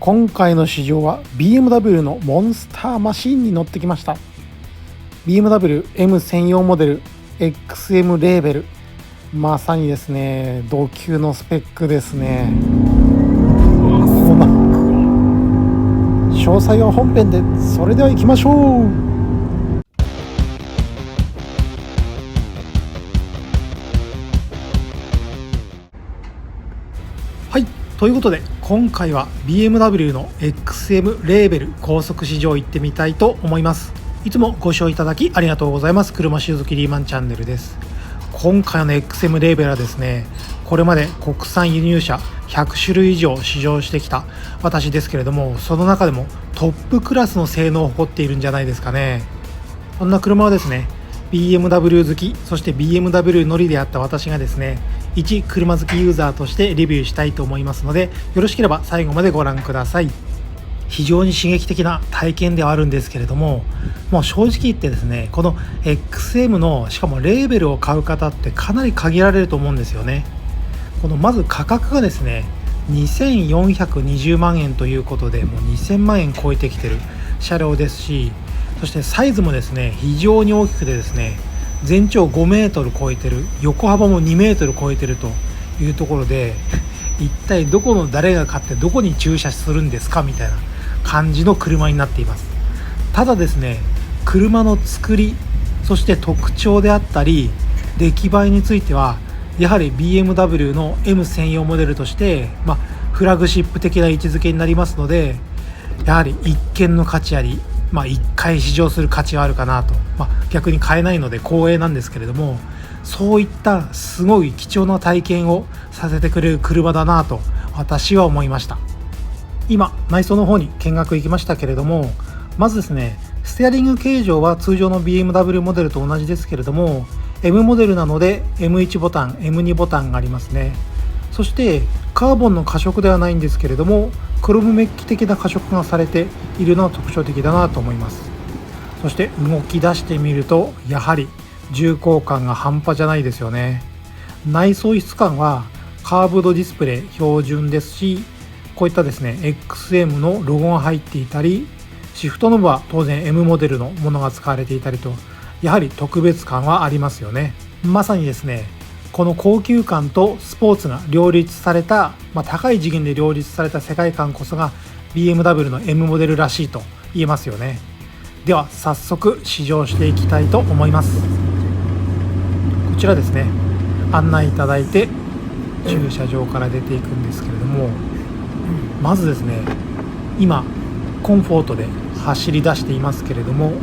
今回の試乗は BMW のモンスターマシンに乗ってきました。 BMW M 専用モデル XM レーベル、まさにですね同級のスペックですね。この詳細は本編で。それでは行きましょう。はい、ということで今回は BMW の XM レーベル高速試乗行ってみたいと思います。いつもご視聴いただきありがとうございます。車修好リーマンチャンネルです。今回の XM レーベルはですね、これまで国産輸入車100種類以上試乗してきた私ですけれども、その中でもトップクラスの性能を誇っているんじゃないですかね。こんな車はですね BMW 好き、そして BMW 乗りであった私がですね一車好きユーザーとしてレビューしたいと思いますので、よろしければ最後までご覧ください。非常に刺激的な体験ではあるんですけれども、もう正直言ってですね、この XM のしかもレーベルを買う方ってかなり限られると思うんですよね。このまず価格がですね2420万円ということで、もう2000万円超えてきてる車両ですし、そしてサイズもですね非常に大きくてですね、全長5メートル超えてる、横幅も2メートル超えてるというところで、一体どこの誰が買ってどこに駐車するんですかみたいな感じの車になっています。ただですね、車の作り、そして特徴であったり出来栄えについてはやはり BMW の M 専用モデルとして、フラグシップ的な位置づけになりますので、やはり一見の価値あり、1回試乗する価値はあるかなと、逆に買えないので光栄なんですけれども、そういったすごい貴重な体験をさせてくれる車だなと私は思いました。今内装の方に見学行きましたけれども、まずですねステアリング形状は通常の BMW モデルと同じですけれども、 M モデルなので M1 ボタン M2 ボタンがありますね。そしてカーボンの加色ではないんですけれども、クロムメッキ的な加色がされているのは特徴的だなと思います。そして動き出してみると、やはり重厚感が半端じゃないですよね。内装質感はカーブドディスプレイ標準ですし、こういったですね XM のロゴが入っていたり、シフトノブは当然 M モデルのものが使われていたりと、やはり特別感はありますよね。まさにですねこの高級感とスポーツが両立された、高い次元で両立された世界観こそが BMW の M モデルらしいと言えますよね。では早速試乗していきたいと思います。こちらですね、案内いただいて駐車場から出ていくんですけれども、まずですね今コンフォートで走り出していますけれども、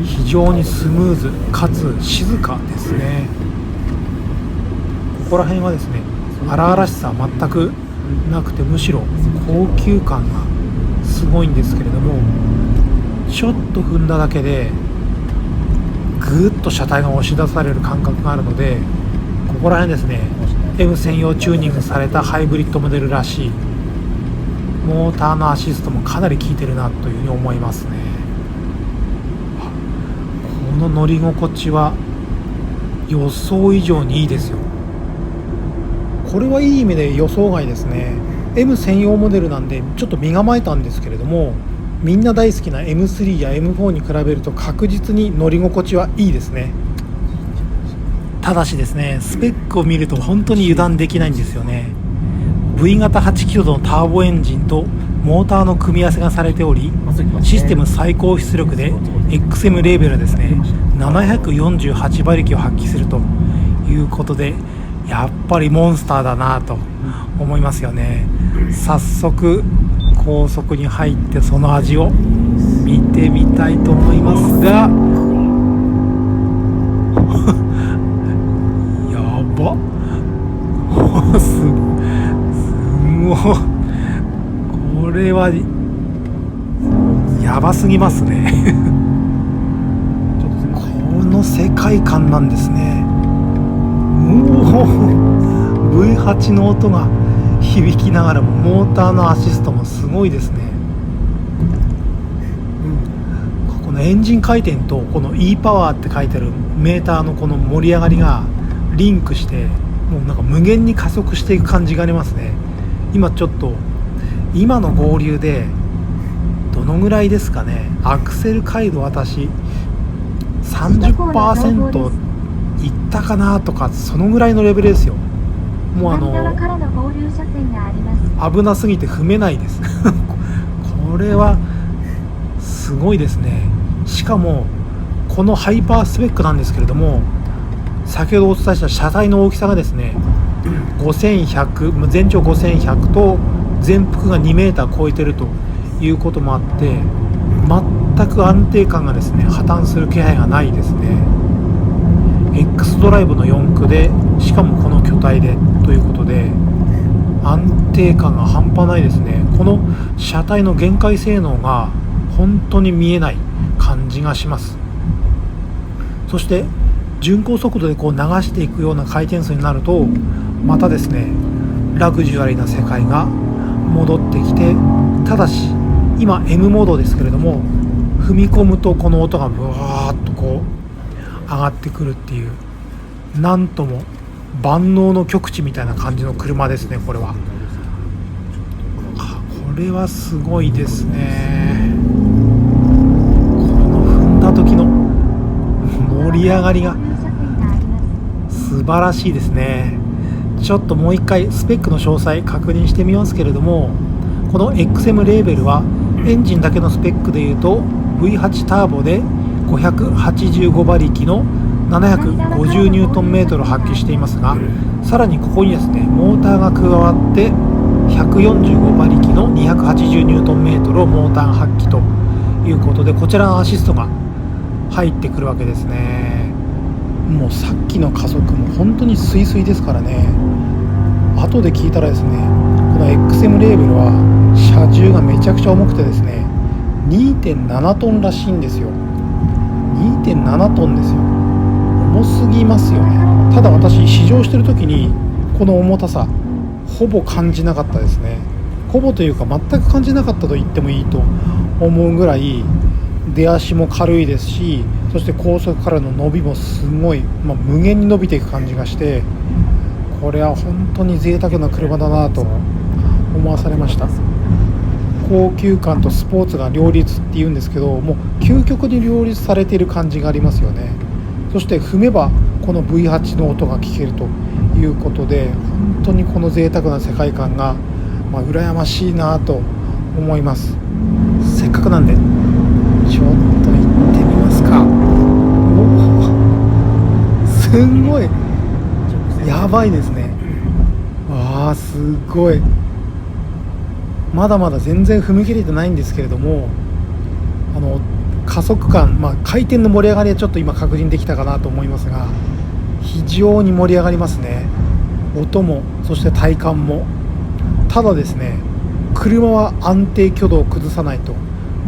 非常にスムーズかつ静かですね。ここら辺はですね荒々しさは全くなくて、むしろ高級感がすごいんですけれども、ちょっと踏んだだけでぐーっと車体が押し出される感覚があるので、ここら辺ですね M 専用チューニングされたハイブリッドモデルらしい。モーターのアシストもかなり効いてるなというふうに思いますね。この乗り心地は予想以上にいいですよ。これはいい意味で予想外ですね。 M 専用モデルなんでちょっと身構えたんですけれども、みんな大好きな M3 や M4 に比べると確実に乗り心地はいいですね。ただしですね、スペックを見ると本当に油断できないんですよね。 V 型8キロのターボエンジンとモーターの組み合わせがされており、システム最高出力で XM レーベルはですね748馬力を発揮するということで、やっぱりモンスターだなと思いますよね。早速高速に入ってその味を見てみたいと思いますがやばすごい、これはやばすぎますねこの世界観なんですね。V8 の音が響きながらもモーターのアシストもすごいですね。このエンジン回転とこの E パワーって書いてあるメーターのこの盛り上がりがリンクして、もうなんか無限に加速していく感じがありますね。今ちょっと今の合流でどのぐらいですかね。アクセル回路私 30% いったかなとか、そのぐらいのレベルですよ。もう危なすぎて踏めないですこれはすごいですね。しかもこのハイパースペックなんですけれども、先ほどお伝えした車体の大きさがですね5100、全長5100と全幅が2メーター超えてるということもあって、全く安定感がですね破綻する気配がないですね。 X ドライブの4駆で、しかもこの巨体でということで、安定感が半端ないですね。この車体の限界性能が本当に見えない感じがします。そして巡航速度でこう流していくような回転数になると、またですねラグジュアリーな世界が戻ってきて、ただし今 M モードですけれども、踏み込むとこの音がブワーッとこう上がってくるっていう、なんとも万能の極致みたいな感じの車ですね。これはすごいですね。この踏んだ時の盛り上がりが素晴らしいですね。ちょっともう一回スペックの詳細確認してみますけれども、この XM レーベルはエンジンだけのスペックでいうと V8 ターボで585馬力の750ニュートンメートルを発揮していますが、さらにここにですねモーターが加わって145馬力の280ニュートンメートルをモーターが発揮ということで、こちらのアシストが入ってくるわけですね。もうさっきの加速も本当にスイスイですからね。後で聞いたらですね、この XM レーベルは車重がめちゃくちゃ重くてですね 2.7 トンらしいんですよ。 2.7 トンですよ。重すぎますよね。ただ私試乗してる時にこの重たさほぼ感じなかったですね。ほぼというか全く感じなかったと言ってもいいと思うぐらい、出足も軽いですし、そして高速からの伸びもすごい、無限に伸びていく感じがして、これは本当に贅沢な車だなと思わされました。高級感とスポーツが両立っていうんですけど、もう究極に両立されている感じがありますよね。そして踏めばこの V8 の音が聞けるということで、本当にこの贅沢な世界観が、羨ましいなと思います。せっかくなんでちょっと行ってみますか。すんごいやばいですね。すごい。まだまだ全然踏み切れてないんですけれども、加速感、回転の盛り上がりはちょっと今確認できたかなと思いますが、非常に盛り上がりますね。音もそして体感も。ただですね、車は安定挙動を崩さないと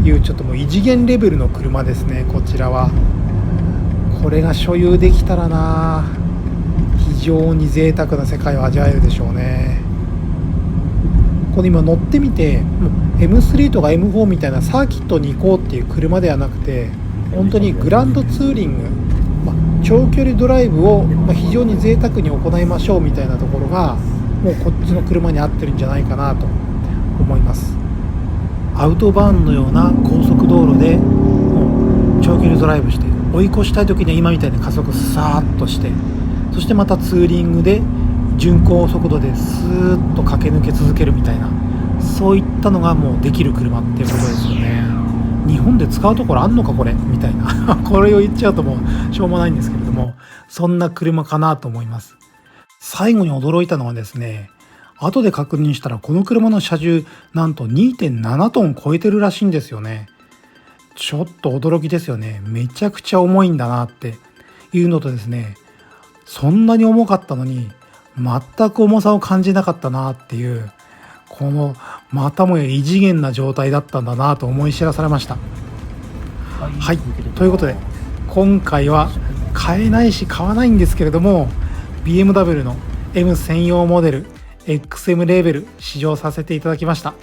いう、ちょっともう異次元レベルの車ですね。こちらはこれが所有できたらな、非常に贅沢な世界を味わえるでしょうね。この今乗ってみて、もう M3 とか M4 みたいなサーキットに行こうっていう車ではなくて、本当にグランドツーリング、長距離ドライブを非常に贅沢に行いましょうみたいなところが、もうこっちの車に合ってるんじゃないかなと思います。アウトバーンのような高速道路でもう長距離ドライブして、追い越したい時には今みたいに加速さーっとして、そしてまたツーリングで巡航速度でスーッと駆け抜け続けるみたいな、そういったのがもうできる車っていうことですよね。日本で使うところあんのかこれみたいなこれを言っちゃうともうしょうもないんですけれども、そんな車かなと思います。最後に驚いたのはですね、後で確認したらこの車の車重なんと 2.7 トン超えてるらしいんですよね。ちょっと驚きですよね。めちゃくちゃ重いんだなっていうのとですね、そんなに重かったのに全く重さを感じなかったなっていう、このまたもや異次元な状態だったんだなと思い知らされました。はい、ということで今回は買えないし買わないんですけれども、 BMW の M 専用モデル XM レーベル試乗させていただきました。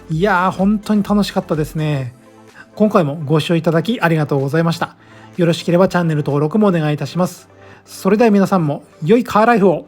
いやー本当に楽しかったですね。今回もご視聴いただきありがとうございました。よろしければチャンネル登録もお願いいたします。それでは皆さんも良いカーライフを。